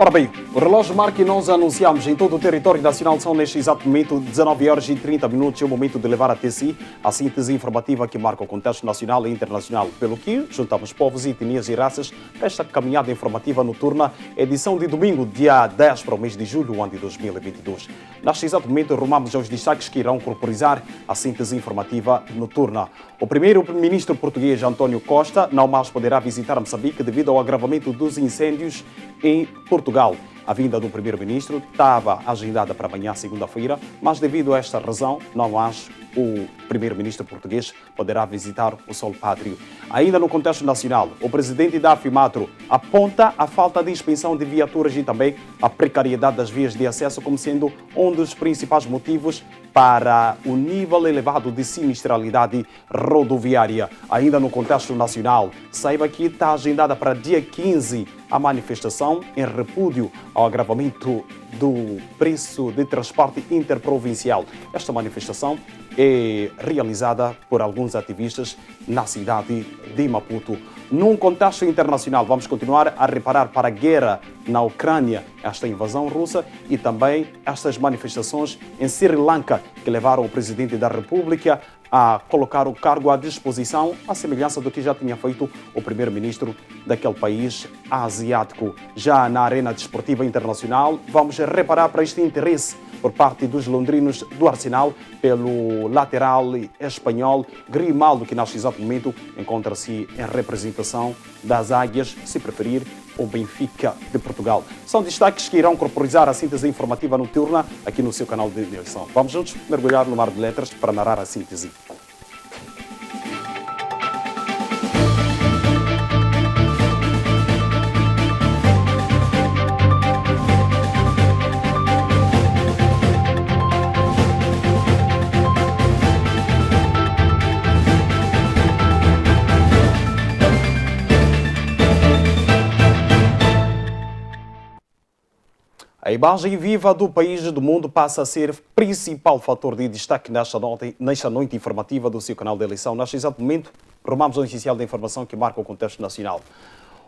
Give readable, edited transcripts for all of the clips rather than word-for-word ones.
Ora bem, o relógio marca e nós anunciamos em todo o território nacional são neste exato momento 19 horas e 30 minutos. É o momento de levar até si a síntese informativa que marca o contexto nacional e internacional. Pelo que juntamos povos, etnias e raças para esta caminhada informativa noturna, edição de domingo, dia 10 para o mês de julho, ano de 2022. Neste exato momento, rumamos aos destaques que irão corporizar a síntese informativa noturna. O primeiro-ministro português, António Costa, não mais poderá visitar Moçambique devido ao agravamento dos incêndios em Portugal. A vinda do primeiro-ministro estava agendada para amanhã, segunda-feira, mas devido a esta razão, não mais o primeiro-ministro português poderá visitar o solo pátrio. Ainda no contexto nacional, o presidente da AFIMATRO aponta a falta de expensão de viaturas e também a precariedade das vias de acesso como sendo um dos principais motivos para o nível elevado de sinistralidade rodoviária. Ainda no contexto nacional, saiba que está agendada para dia 15 a manifestação em repúdio ao agravamento do preço de transporte interprovincial. Esta manifestação é realizada por alguns ativistas na cidade de Maputo. Num contexto internacional, vamos continuar a reparar para a guerra na Ucrânia, esta invasão russa e também estas manifestações em Sri Lanka que levaram o presidente da República a colocar o cargo à disposição, à semelhança do que já tinha feito o primeiro-ministro daquele país asiático. Já na arena desportiva internacional, vamos reparar para este interesse por parte dos londrinos do Arsenal pelo lateral espanhol Grimaldo, que neste exato momento encontra-se em representação das Águias, se preferir, o Benfica de Portugal. São destaques que irão corporizar a síntese informativa noturna aqui no seu canal de eleição. Vamos juntos mergulhar no mar de letras para narrar a síntese. A imagem viva do país e do mundo passa a ser principal fator de destaque nesta noite informativa do seu canal de eleição. Neste exato momento, rumamos ao essencial da informação que marca o contexto nacional.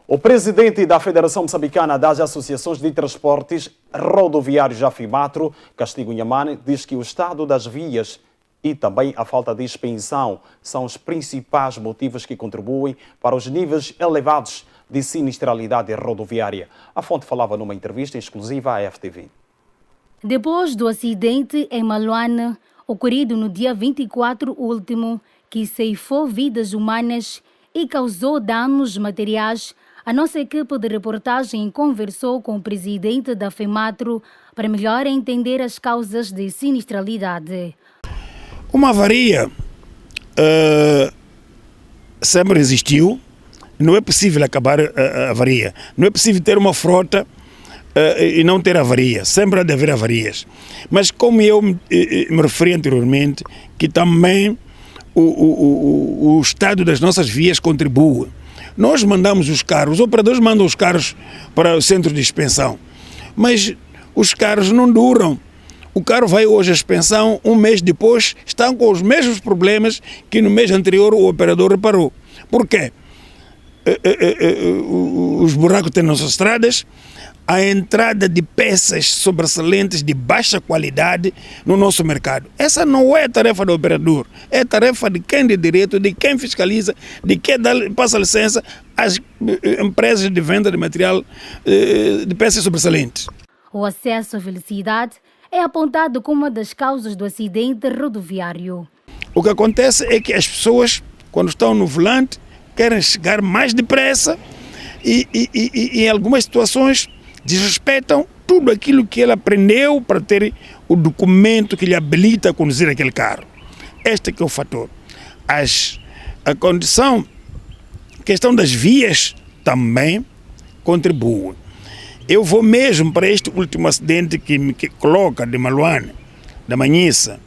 O presidente da Federação Moçambicana das Associações de Transportes Rodoviários, AFIMATRO, Castigo Inhamane, diz que o estado das vias e também a falta de expensão são os principais motivos que contribuem para os níveis elevados de sinistralidade rodoviária. A fonte falava numa entrevista exclusiva à FTV. Depois do acidente em Maluane, ocorrido no dia 24 último, que ceifou vidas humanas e causou danos materiais, a nossa equipe de reportagem conversou com o presidente da FEMATRO para melhor entender as causas de sinistralidade. Uma avaria sempre existiu. Não é possível acabar a avaria. Não é possível ter uma frota e não ter avaria. Sempre há de haver avarias. Mas como eu me referi anteriormente, que também o estado das nossas vias contribui. Nós mandamos os carros, os operadores mandam os carros para o centro de expensão. Mas os carros não duram. O carro vai hoje à expensão, um mês depois estão com os mesmos problemas que no mês anterior o operador reparou. Por quê? Os buracos têm nas estradas, a entrada de peças sobressalentes de baixa qualidade no nosso mercado. Essa não é a tarefa do operador, é a tarefa de quem de direito, de quem fiscaliza, de quem passa licença às empresas de venda de material de peças sobressalentes. O excesso de velocidade é apontado como uma das causas do acidente rodoviário. O que acontece é que as pessoas, quando estão no volante, querem chegar mais depressa e em algumas situações desrespeitam tudo aquilo que ele aprendeu para ter o documento que lhe habilita a conduzir aquele carro. Este é que é o fator. A questão das vias também contribui. Eu vou mesmo para este último acidente que me coloca de Maluane, da Manhissa.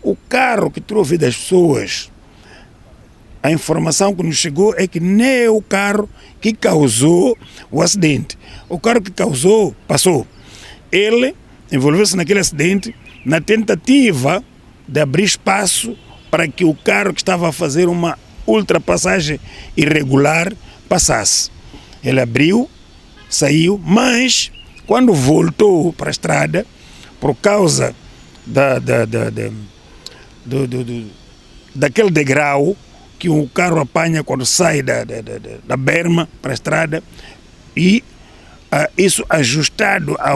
O carro que tirou a vida das pessoas, a informação que nos chegou é que nem é o carro que causou o acidente. O carro que causou, passou. Ele envolveu-se naquele acidente na tentativa de abrir espaço para que o carro que estava a fazer uma ultrapassagem irregular passasse. Ele abriu saiu, mas quando voltou para a estrada, por causa daquele degrau que o carro apanha quando sai da berma para a estrada, e isso ajustado à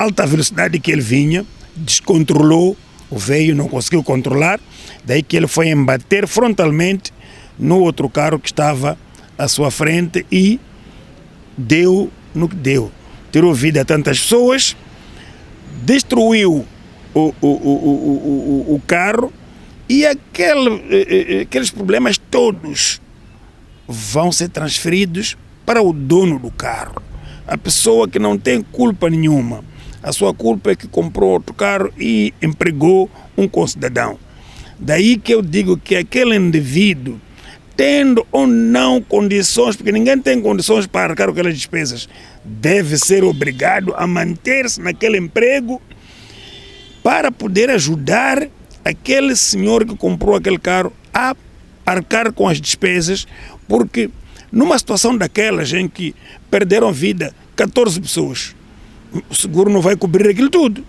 alta velocidade que ele vinha, descontrolou, o veio não conseguiu controlar, daí que ele foi embater frontalmente no outro carro que estava à sua frente e deu no que deu. Tirou vida a tantas pessoas, destruiu o carro, e aqueles problemas todos vão ser transferidos para o dono do carro. A pessoa que não tem culpa nenhuma. A sua culpa é que comprou outro carro e empregou um concidadão. Daí que eu digo que aquele indivíduo, tendo ou não condições, porque ninguém tem condições para arcar aquelas despesas, deve ser obrigado a manter-se naquele emprego para poder ajudar aquele senhor que comprou aquele carro a arcar com as despesas, porque numa situação daquelas em que perderam vida 14 pessoas, o seguro não vai cobrir aquilo tudo.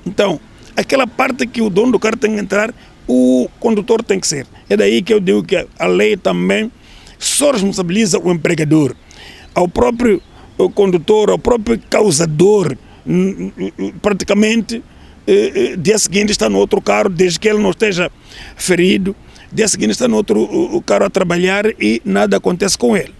Então, aquela parte que o dono do carro tem que entrar, o condutor tem que ser. É daí que eu digo que a lei também só responsabiliza o empregador. Ao próprio condutor, ao próprio causador, praticamente, dia seguinte está no outro carro, desde que ele não esteja ferido, dia seguinte está no outro carro a trabalhar e nada acontece com ele.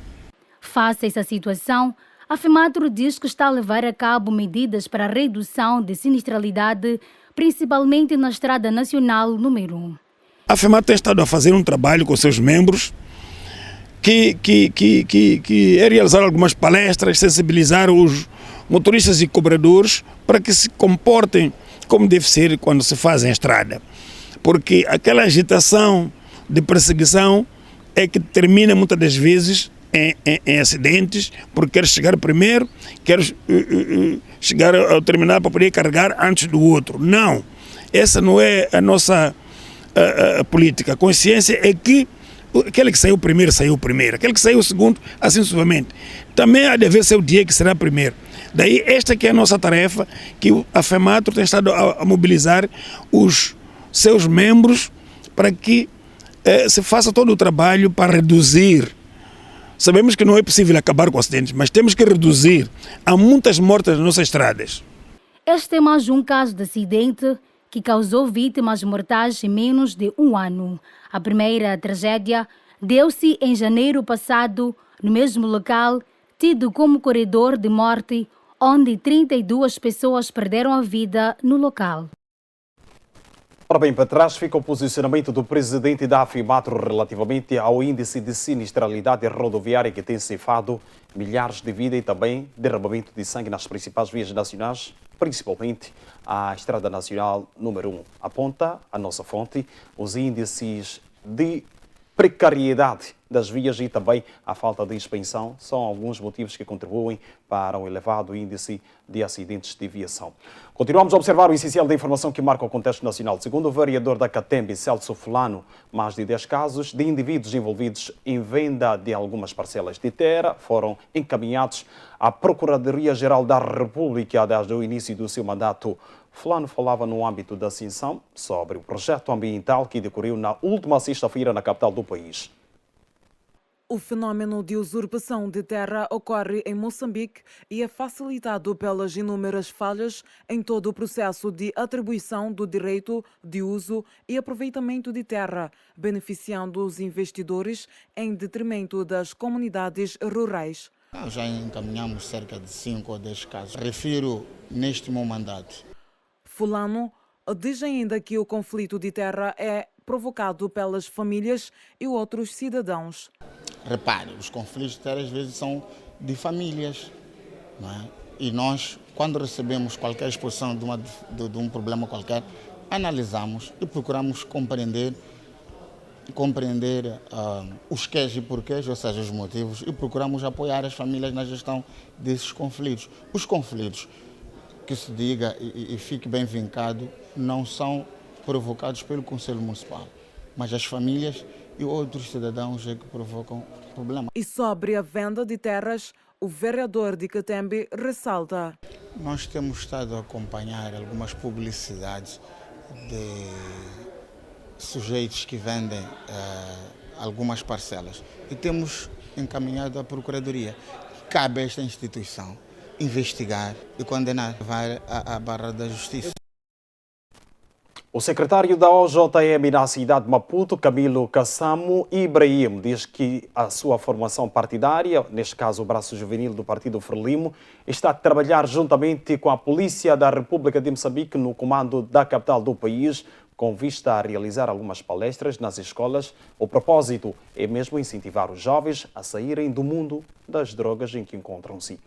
Face a essa situação, a FEMATRO diz que está a levar a cabo medidas para a redução de sinistralidade, principalmente na Estrada Nacional número 1. A FEMATRO tem estado a fazer um trabalho com seus membros, que é realizar algumas palestras, sensibilizar os motoristas e cobradores para que se comportem como deve ser quando se faz em estrada. Porque aquela agitação de perseguição é que termina muitas das vezes em acidentes, porque quer chegar primeiro, quer chegar ao terminal para poder carregar antes do outro. Não, essa não é a nossa política. A consciência é que aquele que saiu primeiro, aquele que saiu segundo, assim sucessivamente. Também há de haver seu dia que será primeiro. Daí esta que é a nossa tarefa, que a FEMATRO tem estado a mobilizar os seus membros para que se faça todo o trabalho para reduzir. Sabemos que não é possível acabar com acidentes, mas temos que reduzir. Há muitas mortes nas nossas estradas. Este é mais um caso de acidente que causou vítimas mortais em menos de um ano. A primeira tragédia deu-se em janeiro passado, no mesmo local, tido como corredor de morte, onde 32 pessoas perderam a vida no local. Ora bem, para trás fica o posicionamento do presidente da FEMATRO relativamente ao índice de sinistralidade rodoviária que tem ceifado milhares de vidas e também derramamento de sangue nas principais vias nacionais, principalmente a Estrada Nacional número 1. Aponta a nossa fonte os índices de precariedade das vias e também a falta de inspeção são alguns motivos que contribuem para um elevado índice de acidentes de viação. Continuamos a observar o essencial da informação que marca o contexto nacional. Segundo o vereador da Catembe, Celso Fulano, mais de 10 casos de indivíduos envolvidos em venda de algumas parcelas de terra foram encaminhados à Procuradoria-Geral da República desde o início do seu mandato. Fulano falava no âmbito da Ascensão sobre o projeto ambiental que decorreu na última sexta-feira na capital do país. O fenómeno de usurpação de terra ocorre em Moçambique e é facilitado pelas inúmeras falhas em todo o processo de atribuição do direito de uso e aproveitamento de terra, beneficiando os investidores em detrimento das comunidades rurais. Já encaminhamos cerca de 5 ou 10 casos. Refiro neste meu mandato. Fulano diz ainda que o conflito de terra é provocado pelas famílias e outros cidadãos. Repare, os conflitos de terra às vezes são de famílias, não é? E nós, quando recebemos qualquer exposição de um problema qualquer, analisamos e procuramos compreender os quês e porquês, ou seja, os motivos, e procuramos apoiar as famílias na gestão desses conflitos. Os conflitos, que se diga e fique bem vincado, não são provocados pelo Conselho Municipal, mas as famílias e outros cidadãos é que provocam problema. E sobre a venda de terras, o vereador de Catembe ressalta. Nós temos estado a acompanhar algumas publicidades de sujeitos que vendem algumas parcelas e temos encaminhado à Procuradoria. Cabe a esta instituição investigar e condenar, levar à barra da justiça. O secretário da OJM na cidade de Maputo, Camilo Kassamo Ibrahim, diz que a sua formação partidária, neste caso o braço juvenil do Partido Frelimo, está a trabalhar juntamente com a Polícia da República de Moçambique no comando da capital do país, com vista a realizar algumas palestras nas escolas. O propósito é mesmo incentivar os jovens a saírem do mundo das drogas em que encontram-se.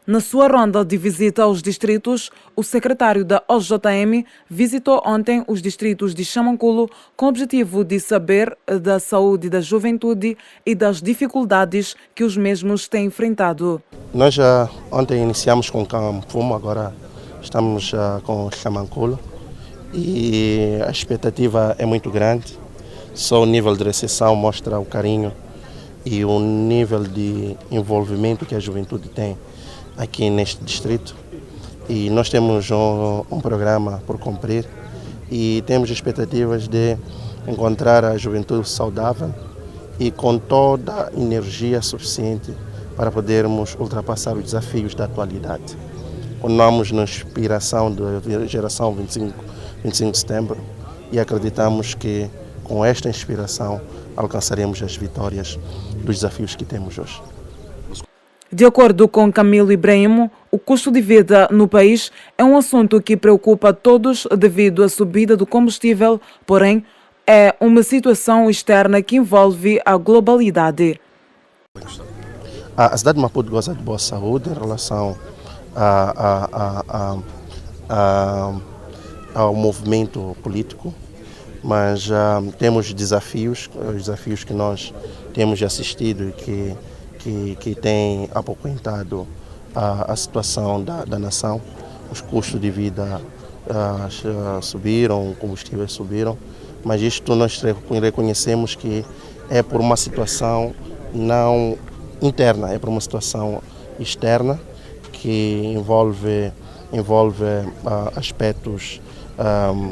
Na sua ronda de visita aos distritos, o secretário da OJM visitou ontem os distritos de Xamanculo com o objetivo de saber da saúde da juventude e das dificuldades que os mesmos têm enfrentado. Nós já ontem iniciamos com Camfumo, agora estamos com Xamanculo e a expectativa é muito grande. Só o nível de recepção mostra o carinho e o nível de envolvimento que a juventude tem aqui neste distrito, e nós temos um programa por cumprir e temos expectativas de encontrar a juventude saudável e com toda a energia suficiente para podermos ultrapassar os desafios da atualidade. Continuamos na inspiração da geração 25 de setembro e acreditamos que com esta inspiração alcançaremos as vitórias dos desafios que temos hoje. De acordo com Camilo Ibrahim, o custo de vida no país é um assunto que preocupa todos devido à subida do combustível, porém é uma situação externa que envolve a globalidade. A cidade de Maputo goza de boa saúde em relação ao movimento político, mas temos desafios, os desafios que nós temos assistido e que tem apoquentado a situação da nação. Os custos de vida subiram, os combustíveis subiram, mas isto nós reconhecemos que é por uma situação não interna, é por uma situação externa que envolve aspectos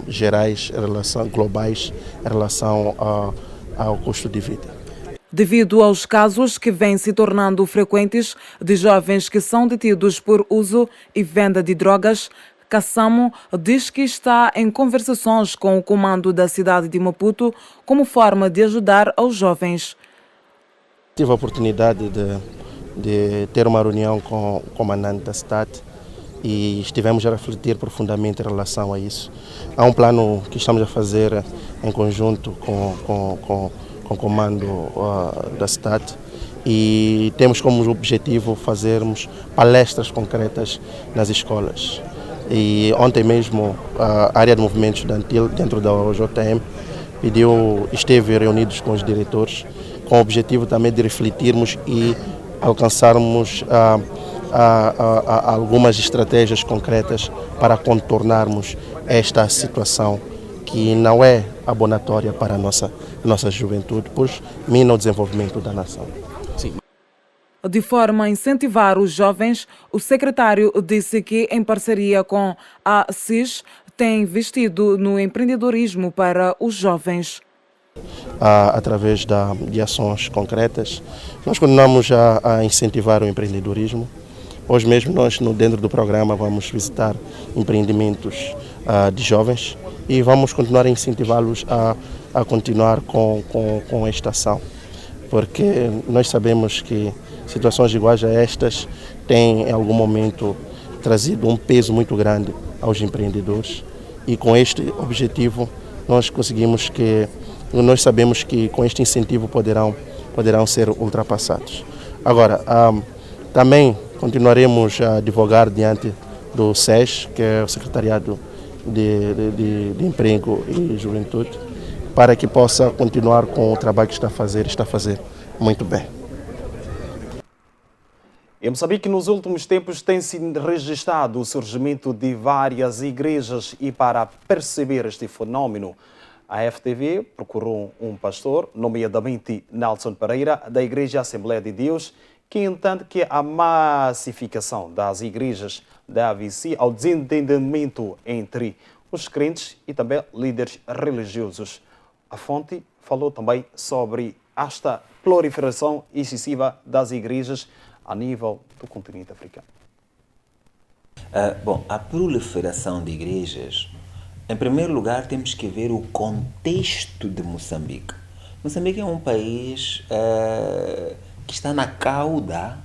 gerais, globais em relação ao custo de vida. Devido aos casos que vêm se tornando frequentes de jovens que são detidos por uso e venda de drogas, Kassamo diz que está em conversações com o comando da cidade de Maputo como forma de ajudar aos jovens. Tive a oportunidade de ter uma reunião com o comandante da cidade e estivemos a refletir profundamente em relação a isso. Há um plano que estamos a fazer em conjunto com o comando da cidade e temos como objetivo fazermos palestras concretas nas escolas. E ontem mesmo a área de movimento estudantil dentro da OJM esteve reunidos com os diretores com o objetivo também de refletirmos e alcançarmos algumas estratégias concretas para contornarmos esta situação que não é abonatória para a nossa juventude, pois mina o desenvolvimento da nação. Sim. De forma a incentivar os jovens, o secretário disse que, em parceria com a CIS, tem investido no empreendedorismo para os jovens. Através de ações concretas, nós continuamos a incentivar o empreendedorismo. Hoje mesmo nós, dentro do programa, vamos visitar empreendimentos de jovens e vamos continuar a incentivá-los a continuar com esta ação, porque nós sabemos que situações iguais a estas têm em algum momento trazido um peso muito grande aos empreendedores e com este objetivo nós sabemos que com este incentivo poderão ser ultrapassados. Agora, também continuaremos a advogar diante do SES, que é o Secretariado de Emprego e Juventude, para que possa continuar com o trabalho que está a fazer muito bem. Em Moçambique, nos últimos tempos, tem-se registrado o surgimento de várias igrejas e para perceber este fenómeno, A FTV procurou um pastor, nomeadamente Nelson Pereira, da Igreja Assembleia de Deus, que entende que a massificação das igrejas deve-se ao desentendimento entre os crentes e também líderes religiosos. A fonte falou também sobre esta proliferação excessiva das igrejas a nível do continente africano. A proliferação de igrejas, em primeiro lugar, temos que ver o contexto de Moçambique. Moçambique é um país que está na cauda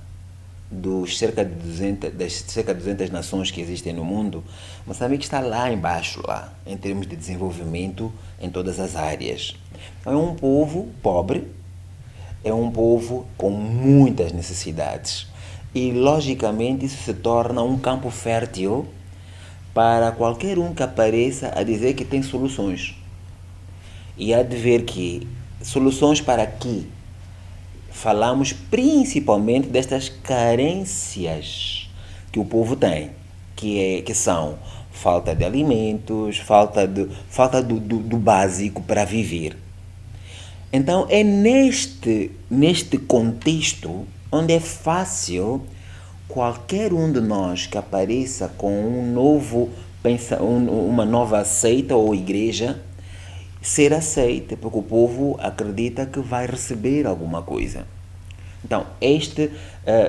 das cerca de 200 nações que existem no mundo. Moçambique está lá embaixo, em termos de desenvolvimento em todas as áreas. É um povo pobre, é um povo com muitas necessidades. E, logicamente, isso se torna um campo fértil para qualquer um que apareça a dizer que tem soluções. E há de ver que soluções para quê? Falamos principalmente destas carências que o povo tem, que são falta de alimentos, falta do básico para viver. Então é neste contexto onde é fácil qualquer um de nós que apareça com uma nova seita ou igreja ser aceita, porque o povo acredita que vai receber alguma coisa. Então, este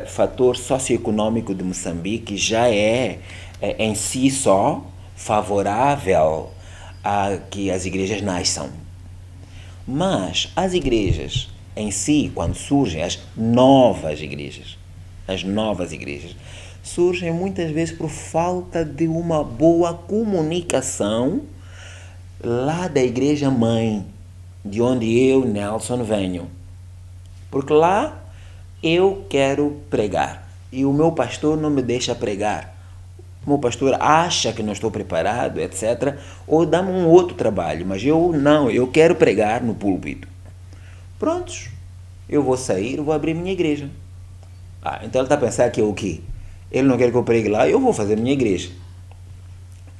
fator socioeconômico de Moçambique já é em si só favorável a que as igrejas nasçam. Mas as igrejas em si, quando surgem as novas igrejas, surgem muitas vezes por falta de uma boa comunicação lá da igreja mãe, de onde eu, Nelson, venho. Porque lá eu quero pregar e o meu pastor não me deixa pregar. O meu pastor acha que não estou preparado, etc. Ou dá-me um outro trabalho, mas eu quero pregar no púlpito. Prontos, eu vou sair, vou abrir minha igreja. Então ele está a pensar que é o quê? Ele não quer que eu pregue lá, eu vou fazer minha igreja.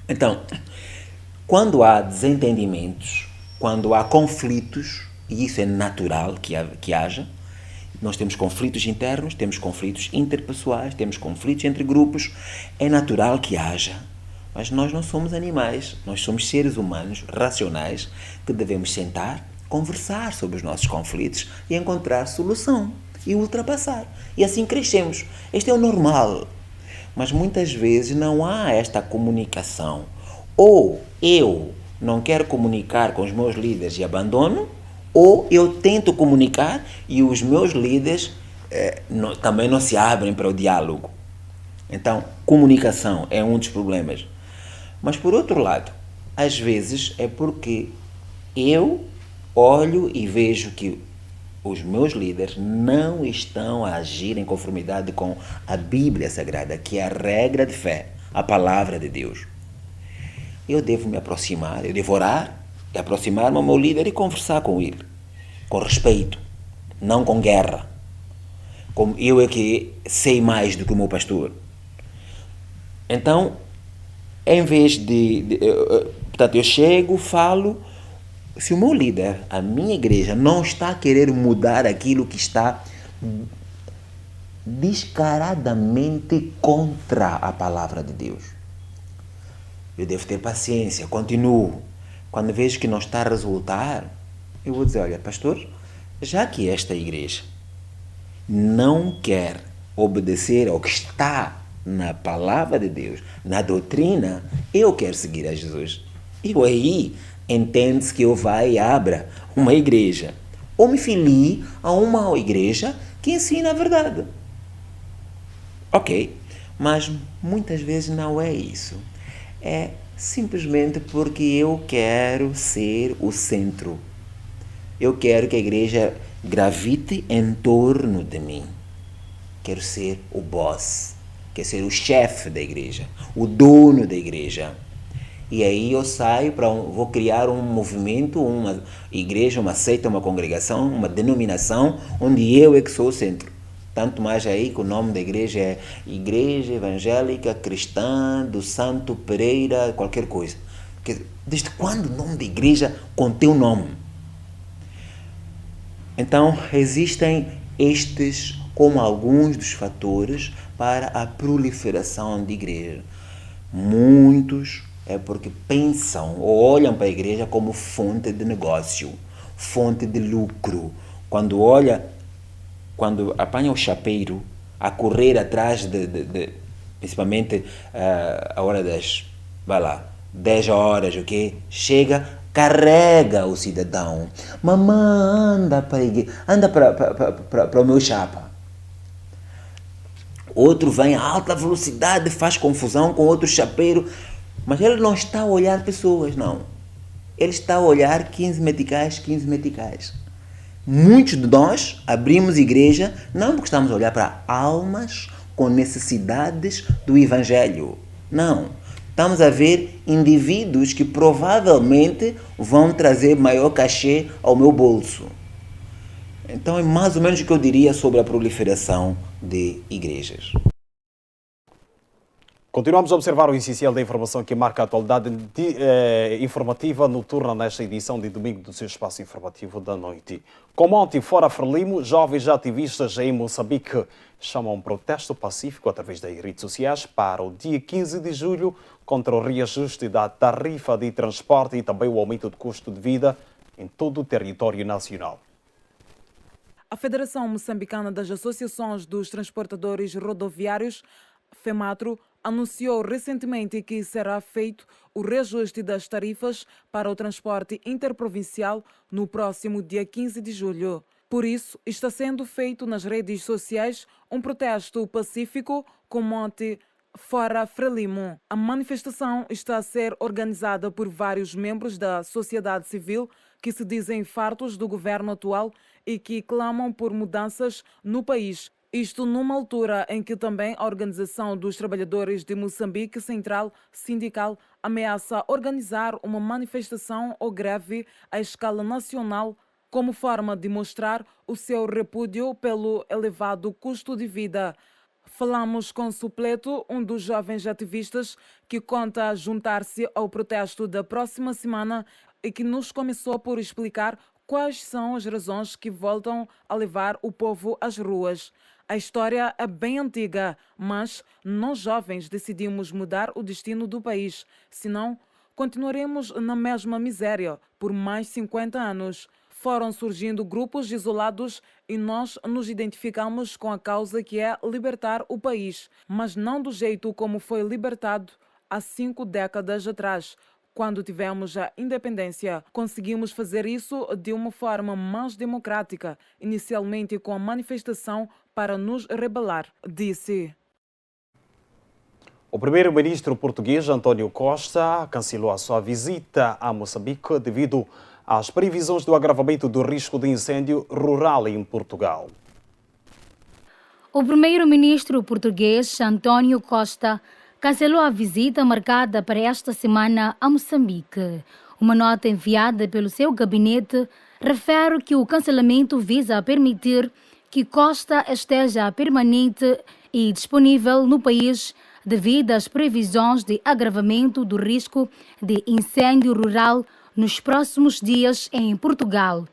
Então, quando há desentendimentos, quando há conflitos, e isso é natural que haja, nós temos conflitos internos, temos conflitos interpessoais, temos conflitos entre grupos, é natural que haja. Mas nós não somos animais, nós somos seres humanos racionais que devemos sentar, conversar sobre os nossos conflitos e encontrar solução e ultrapassar. E assim crescemos. Este é o normal. Mas muitas vezes não há esta comunicação. Ou eu não quero comunicar com os meus líderes e abandono, ou eu tento comunicar e os meus líderes também não se abrem para o diálogo. Então, comunicação é um dos problemas. Mas, por outro lado, às vezes é porque eu olho e vejo que os meus líderes não estão a agir em conformidade com a Bíblia Sagrada, que é a regra de fé, a palavra de Deus. Eu devo me aproximar, eu devo orar, e aproximar-me ao meu líder e conversar com ele, com respeito, não com guerra. Como eu é que sei mais do que o meu pastor. Então, em vez portanto, eu chego, falo, se o meu líder, a minha igreja, não está a querer mudar aquilo que está descaradamente contra a palavra de Deus, eu devo ter paciência, continuo. Quando vejo que não está a resultar, eu vou dizer, olha, pastor, já que esta igreja não quer obedecer ao que está na palavra de Deus, na doutrina, eu quero seguir a Jesus. E aí entende-se que eu vá e abra uma igreja, ou me filie a uma igreja que ensina a verdade. Ok, mas muitas vezes não é isso. É simplesmente porque eu quero ser o centro. Eu quero que a igreja gravite em torno de mim. Quero ser o boss, quero ser o chefe da igreja, o dono da igreja. E aí eu saio vou criar um movimento, uma igreja, uma seita, uma congregação, uma denominação, onde eu é que sou o centro. Tanto mais aí que o nome da igreja é Igreja Evangélica Cristã do Santo Pereira, qualquer coisa. Desde quando o nome da igreja contém um nome? Então, existem estes como alguns dos fatores para a proliferação de igreja. Muitos é porque pensam ou olham para a igreja como fonte de negócio, fonte de lucro. Quando apanha o chapeiro a correr atrás principalmente a hora das, 10 horas, ok? Chega, carrega o cidadão. Mamãe, anda para a igreja, anda para o meu chapa. Outro vem a alta velocidade, faz confusão com outro chapeiro, mas ele não está a olhar pessoas, não. Ele está a olhar 15 meticais. Muitos de nós abrimos igreja não porque estamos a olhar para almas com necessidades do Evangelho. Não. Estamos a ver indivíduos que provavelmente vão trazer maior cachê ao meu bolso. Então é mais ou menos o que eu diria sobre a proliferação de igrejas. Continuamos a observar o essencial da informação que marca a atualidade informativa noturna nesta edição de domingo do seu espaço informativo da noite. Como ontem fora Frelimo, jovens ativistas em Moçambique chamam um protesto pacífico através das redes sociais para o dia 15 de julho contra o reajuste da tarifa de transporte e também o aumento do custo de vida em todo o território nacional. A Federação Moçambicana das Associações dos Transportadores Rodoviários, FEMATRO, anunciou recentemente que será feito o reajuste das tarifas para o transporte interprovincial no próximo dia 15 de julho. Por isso, está sendo feito nas redes sociais um protesto pacífico com mote Fora Frelimo. A manifestação está a ser organizada por vários membros da sociedade civil que se dizem fartos do governo atual e que clamam por mudanças no país. Isto numa altura em que também a Organização dos Trabalhadores de Moçambique Central Sindical ameaça organizar uma manifestação ou greve à escala nacional como forma de mostrar o seu repúdio pelo elevado custo de vida. Falamos com Supleto, um dos jovens ativistas que conta juntar-se ao protesto da próxima semana e que nos começou por explicar quais são as razões que voltam a levar o povo às ruas. A história é bem antiga, mas nós jovens decidimos mudar o destino do país, senão continuaremos na mesma miséria por mais 50 anos. Foram surgindo grupos isolados e nós nos identificamos com a causa que é libertar o país, mas não do jeito como foi libertado há 5 décadas atrás. Quando tivemos a independência, conseguimos fazer isso de uma forma mais democrática, inicialmente com a manifestação para nos rebelar, disse. O primeiro-ministro português, António Costa, cancelou a sua visita a Moçambique devido às previsões do agravamento do risco de incêndio rural em Portugal. O primeiro-ministro português, António Costa, cancelou a visita marcada para esta semana a Moçambique. Uma nota enviada pelo seu gabinete refere que o cancelamento visa permitir que Costa esteja permanente e disponível no país devido às previsões de agravamento do risco de incêndio rural nos próximos dias em Portugal.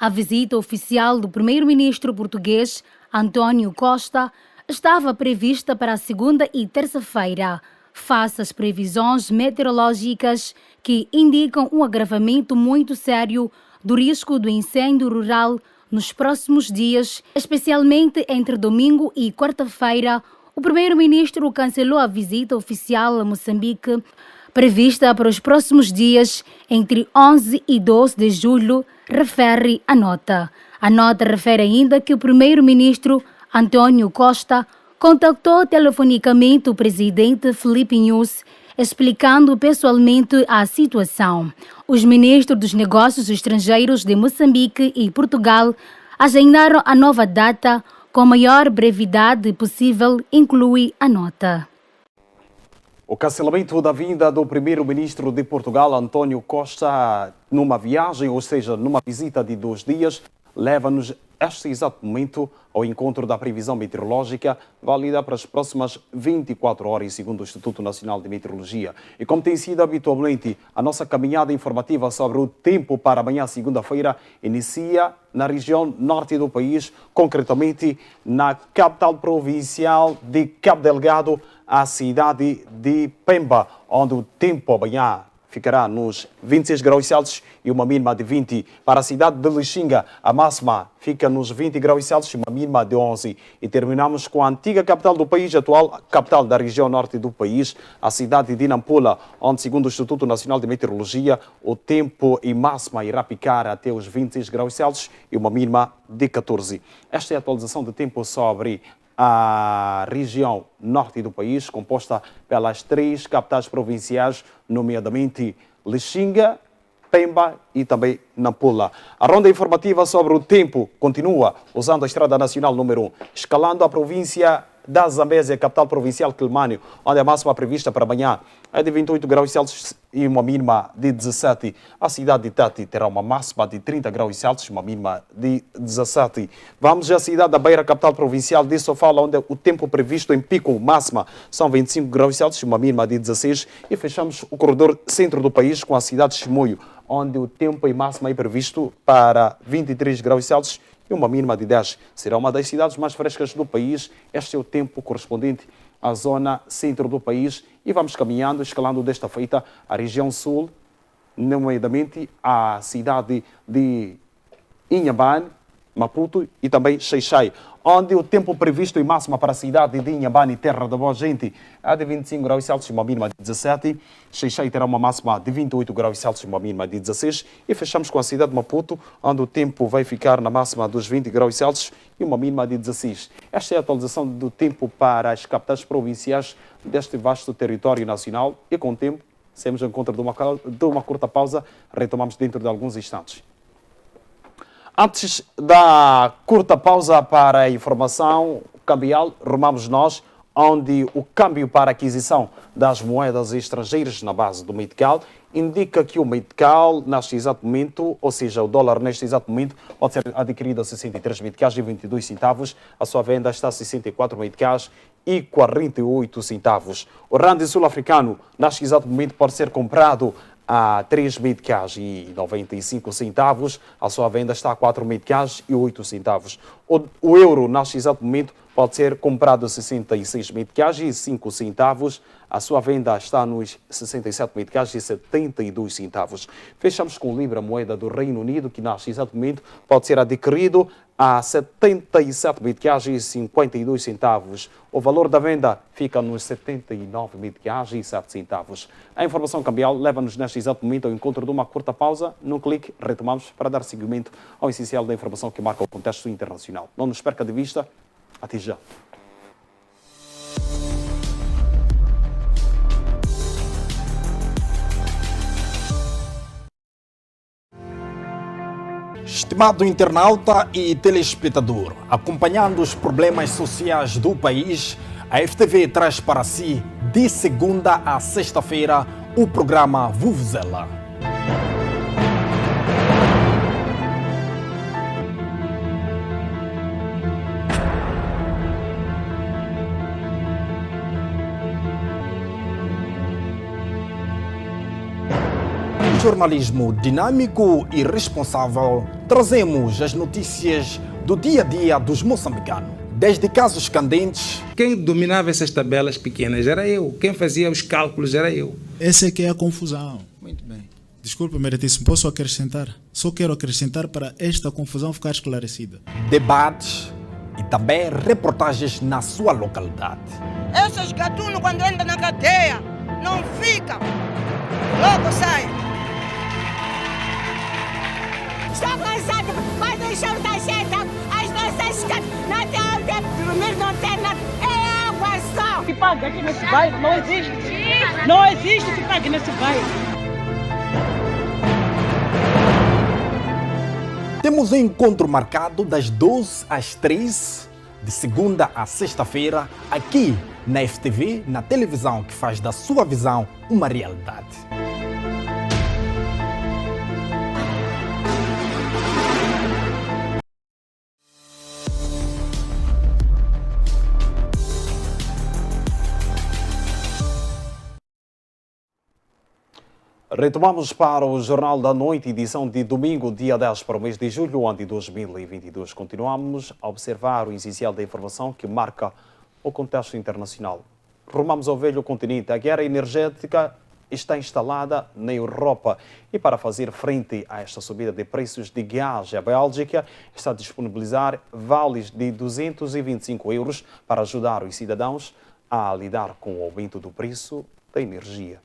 A visita oficial do primeiro-ministro português, António Costa, estava prevista para a segunda e terça-feira, face às previsões meteorológicas que indicam um agravamento muito sério do risco do incêndio rural nos próximos dias, especialmente entre domingo e quarta-feira. O primeiro-ministro cancelou a visita oficial a Moçambique, prevista para os próximos dias, entre 11 e 12 de julho, refere a nota. A nota refere ainda que o primeiro-ministro António Costa contactou telefonicamente o presidente Filipe Nyusi, explicando pessoalmente a situação. Os ministros dos Negócios Estrangeiros de Moçambique e Portugal agendaram a nova data com a maior brevidade possível, inclui a nota. O cancelamento da vinda do primeiro-ministro de Portugal, António Costa, numa viagem, ou seja, numa visita de 2 dias, leva-nos este exato momento ao encontro da previsão meteorológica válida para as próximas 24 horas, segundo o Instituto Nacional de Meteorologia. E como tem sido habitualmente, a nossa caminhada informativa sobre o tempo para amanhã, segunda-feira, inicia na região norte do país, concretamente na capital provincial de Cabo Delgado, a cidade de Pemba, onde o tempo amanhã ficará nos 26 graus Celsius e uma mínima de 20. Para a cidade de Lixinga, a máxima fica nos 20 graus Celsius e uma mínima de 11. E terminamos com a antiga capital do país, atual capital da região norte do país, a cidade de Nampula, onde, segundo o Instituto Nacional de Meteorologia, o tempo em máxima irá picar até os 26 graus Celsius e uma mínima de 14. Esta é a atualização de tempo sobre a região norte do país, composta pelas 3 capitais provinciais, nomeadamente Lixinga, Pemba e também Nampula. A ronda informativa sobre o tempo continua usando a Estrada Nacional número 1, escalando a província da Zambésia, capital provincial Quelimane, onde a máxima prevista para amanhã é de 28 graus Celsius e uma mínima de 17. A cidade de Tati terá uma máxima de 30 graus Celsius e uma mínima de 17. Vamos à cidade da Beira, capital provincial de Sofala, onde o tempo previsto em pico máxima são 25 graus Celsius e uma mínima de 16. E fechamos o corredor centro do país com a cidade de Chimoio, onde o tempo em máxima é previsto para 23 graus Celsius e uma mínima de 10. Será uma das cidades mais frescas do país. Este é o tempo correspondente à zona centro do país. E vamos caminhando, escalando desta feita a região sul, nomeadamente a cidade de Inhambane, Maputo e também Xai-Xai, onde o tempo previsto em máxima para a cidade de Inhambane, terra da boa gente, é de 25 graus Celsius e uma mínima de 17. Xai-Xai terá uma máxima de 28 graus Celsius e uma mínima de 16. E fechamos com a cidade de Maputo, onde o tempo vai ficar na máxima dos 20 graus Celsius e uma mínima de 16. Esta é a atualização do tempo para as capitais provinciais deste vasto território nacional. E com o tempo, saímos ao encontro de uma curta pausa, retomamos dentro de alguns instantes. Antes da curta pausa para a informação cambial, rumamos nós, onde o câmbio para aquisição das moedas estrangeiras na base do metical indica que o metical, neste exato momento, ou seja, o dólar neste exato momento, pode ser adquirido a 63 meticais e 22 centavos, a sua venda está a 64 meticais e 48 centavos. O rand sul-africano, neste exato momento, pode ser comprado a 3 meticais e 95 centavos, a sua venda está a 4 meticais e 8 centavos. O euro, neste exato momento, pode ser comprado a 66 meticais e 5 centavos, a sua venda está nos 67 meticais e 72 centavos. Fechamos com o Libra, moeda do Reino Unido, que neste exato momento pode ser adquirido a 77 meticais e 52 centavos. O valor da venda fica nos 79 meticais e 7 centavos. A informação cambial leva-nos neste exato momento ao encontro de uma curta pausa. Num clique, retomamos para dar seguimento ao essencial da informação que marca o contexto internacional. Não nos perca de vista. Até já. Estimado internauta e telespectador, acompanhando os problemas sociais do país, a FTV traz para si, de segunda a sexta-feira, o programa Vuvuzela. Jornalismo dinâmico e responsável, trazemos as notícias do dia a dia dos moçambicanos. Desde casos candentes... Quem dominava essas tabelas pequenas era eu. Quem fazia os cálculos era eu. Essa é que é a confusão. Muito bem. Desculpa, meritíssimo, posso acrescentar? Só quero acrescentar para esta confusão ficar esclarecida. Debates e também reportagens na sua localidade. Esses gatunos, quando entram na cadeia, não ficam. Logo saem. Estou cansado, mas o chão está cheio, as nossas casas não tem onde dormir, não tem nada, é água só. Se paga aqui nesse bairro, não existe. Não existe se paga nesse bairro. Temos um encontro marcado das 12 às 3, de segunda a sexta-feira, aqui na FTV, na televisão que faz da sua visão uma realidade. Retomamos para o Jornal da Noite, edição de domingo, dia 10 para o mês de julho, ano de 2022. Continuamos a observar o essencial da informação que marca o contexto internacional. Rumamos ao velho continente. A guerra energética está instalada na Europa e para fazer frente a esta subida de preços de gás, a Bélgica está a disponibilizar vales de 225 euros para ajudar os cidadãos a lidar com o aumento do preço da energia.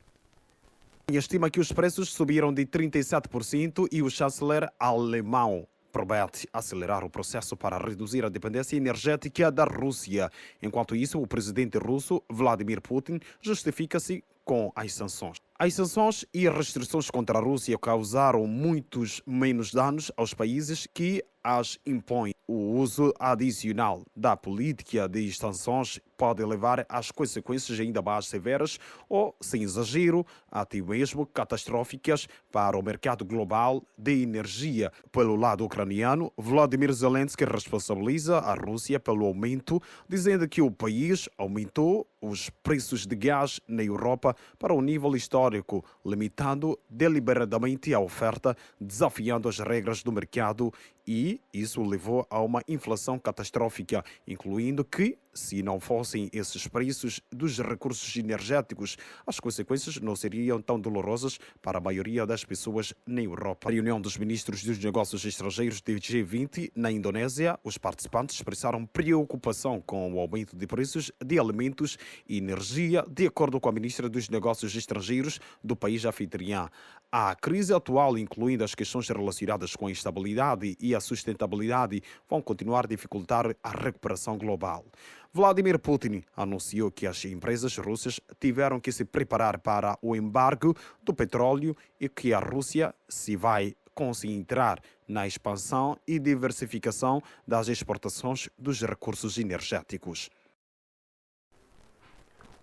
Estima que os preços subiram de 37% e o chanceler alemão promete acelerar o processo para reduzir a dependência energética da Rússia. Enquanto isso, o presidente russo Vladimir Putin justifica-se com as sanções. As sanções e restrições contra a Rússia causaram muitos menos danos aos países que as impõem. O uso adicional da política de sanções pode levar às consequências ainda mais severas ou, sem exagero, até mesmo catastróficas para o mercado global de energia. Pelo lado ucraniano, Volodymyr Zelensky responsabiliza a Rússia pelo aumento, dizendo que o país aumentou os preços de gás na Europa para um nível histórico, limitando deliberadamente a oferta, desafiando as regras do mercado, e isso levou a uma inflação catastrófica, incluindo que, se não fossem esses preços dos recursos energéticos, as consequências não seriam tão dolorosas para a maioria das pessoas na Europa. Na reunião dos ministros dos negócios estrangeiros do G20 na Indonésia, os participantes expressaram preocupação com o aumento de preços de alimentos e energia, de acordo com a ministra dos negócios estrangeiros do país anfitrião. A crise atual, incluindo as questões relacionadas com a instabilidade e a sustentabilidade, vão continuar a dificultar a recuperação global. Vladimir Putin anunciou que as empresas russas tiveram que se preparar para o embargo do petróleo e que a Rússia se vai concentrar na expansão e diversificação das exportações dos recursos energéticos.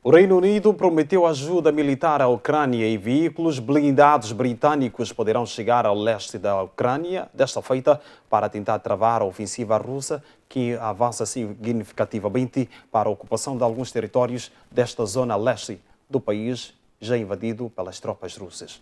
O Reino Unido prometeu ajuda militar à Ucrânia e veículos blindados britânicos poderão chegar ao leste da Ucrânia desta feita para tentar travar a ofensiva russa que avança significativamente para a ocupação de alguns territórios desta zona leste do país já invadido pelas tropas russas.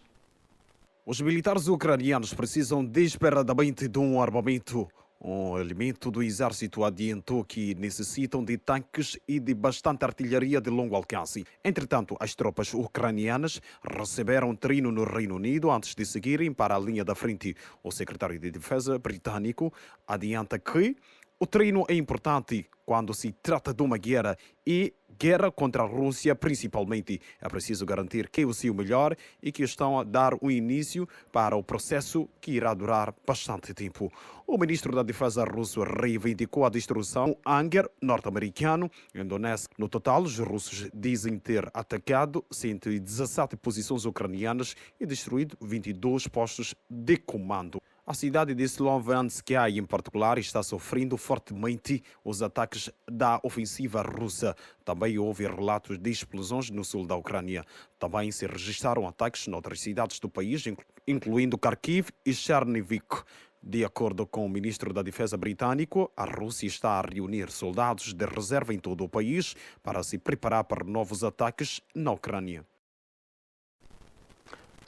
Os militares ucranianos precisam desesperadamente de um armamento. Um elemento do exército adiantou que necessitam de tanques e de bastante artilharia de longo alcance. Entretanto, as tropas ucranianas receberam treino no Reino Unido antes de seguirem para a linha da frente. O secretário de Defesa britânico adianta que o treino é importante quando se trata de uma guerra e guerra contra a Rússia principalmente. É preciso garantir que é o seu melhor e que estão a dar o início para o processo que irá durar bastante tempo. O ministro da Defesa russo reivindicou a destruição do hangar norte-americano em Donetsk. No total, os russos dizem ter atacado 117 posições ucranianas e destruído 22 postos de comando. A cidade de Slovianskaya, em particular, está sofrendo fortemente os ataques da ofensiva russa. Também houve relatos de explosões no sul da Ucrânia. Também se registraram ataques noutras cidades do país, incluindo Kharkiv e Chernihiv. De acordo com o ministro da Defesa britânico, a Rússia está a reunir soldados de reserva em todo o país para se preparar para novos ataques na Ucrânia.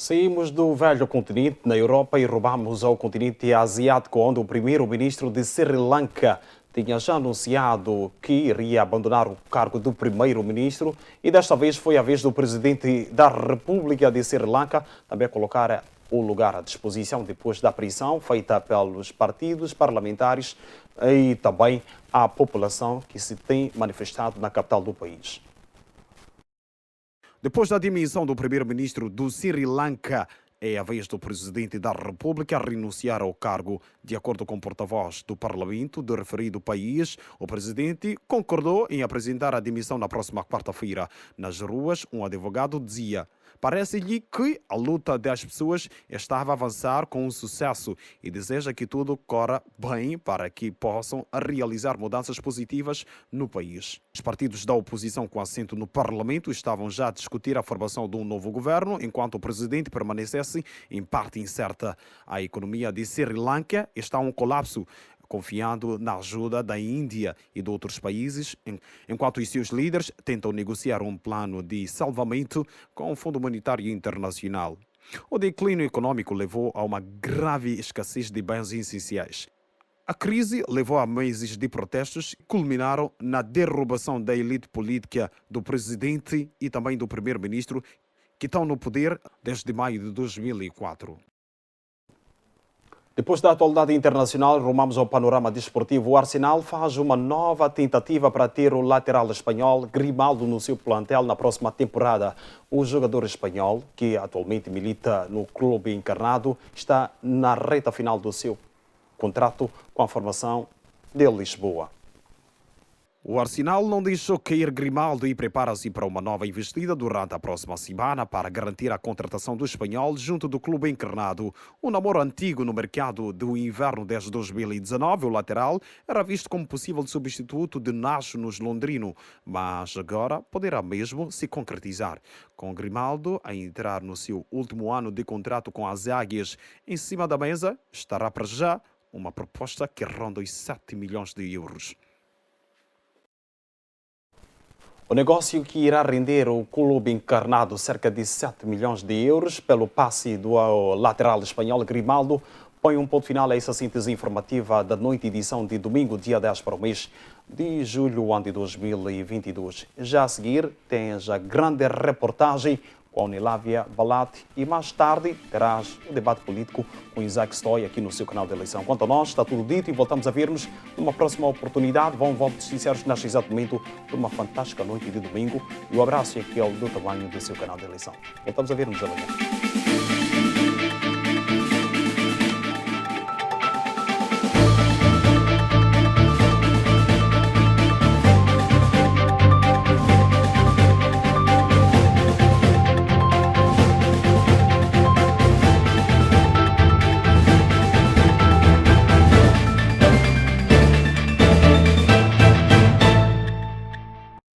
Saímos do velho continente na Europa e rumamos ao continente asiático, onde o primeiro-ministro de Sri Lanka tinha já anunciado que iria abandonar o cargo do primeiro-ministro e desta vez foi a vez do presidente da República de Sri Lanka também colocar o lugar à disposição depois da prisão feita pelos partidos parlamentares e também a população que se tem manifestado na capital do país. Depois da demissão do primeiro-ministro do Sri Lanka, é a vez do presidente da República renunciar ao cargo. De acordo com o porta-voz do Parlamento do referido país, o presidente concordou em apresentar a demissão na próxima quarta-feira. Nas ruas, um advogado dizia: parece-lhe que a luta das pessoas estava a avançar com sucesso e deseja que tudo corra bem para que possam realizar mudanças positivas no país. Os partidos da oposição com assento no Parlamento estavam já a discutir a formação de um novo governo, enquanto o presidente permanecesse em parte incerta. A economia de Sri Lanka está a um colapso, confiando na ajuda da Índia e de outros países, enquanto os seus líderes tentam negociar um plano de salvamento com o Fundo Monetário Internacional. O declínio econômico levou a uma grave escassez de bens essenciais. A crise levou a meses de protestos que culminaram na derrubação da elite política do presidente e também do primeiro-ministro, que estão no poder desde maio de 2004. Depois da atualidade internacional, rumamos ao panorama desportivo. O Arsenal faz uma nova tentativa para ter o lateral espanhol Grimaldo no seu plantel na próxima temporada. O jogador espanhol, que atualmente milita no clube encarnado, está na reta final do seu contrato com a formação de Lisboa. O Arsenal não deixou cair Grimaldo e prepara-se para uma nova investida durante a próxima semana para garantir a contratação do espanhol junto do clube encarnado. Um namoro antigo no mercado do inverno desde 2019, o lateral era visto como possível substituto de Nacho nos londrino, mas agora poderá mesmo se concretizar. Com Grimaldo a entrar no seu último ano de contrato com as Águias em cima da mesa, estará para já uma proposta que ronda os 7 milhões de euros. O negócio que irá render o clube encarnado cerca de 7 milhões de euros pelo passe do lateral espanhol Grimaldo põe um ponto final a essa síntese informativa da noite edição de domingo, dia 10 para o mês de julho, ano de 2022. Já a seguir, tens a grande reportagem com a Unilávia Balate e mais tarde terás o debate político com Isaac Stoy aqui no seu canal de eleição. Quanto a nós, está tudo dito e voltamos a ver-nos numa próxima oportunidade. Vão votos sinceros neste exato momento por uma fantástica noite de domingo e o abraço é aquele do tamanho do seu canal de eleição. Voltamos a ver-nos amanhã.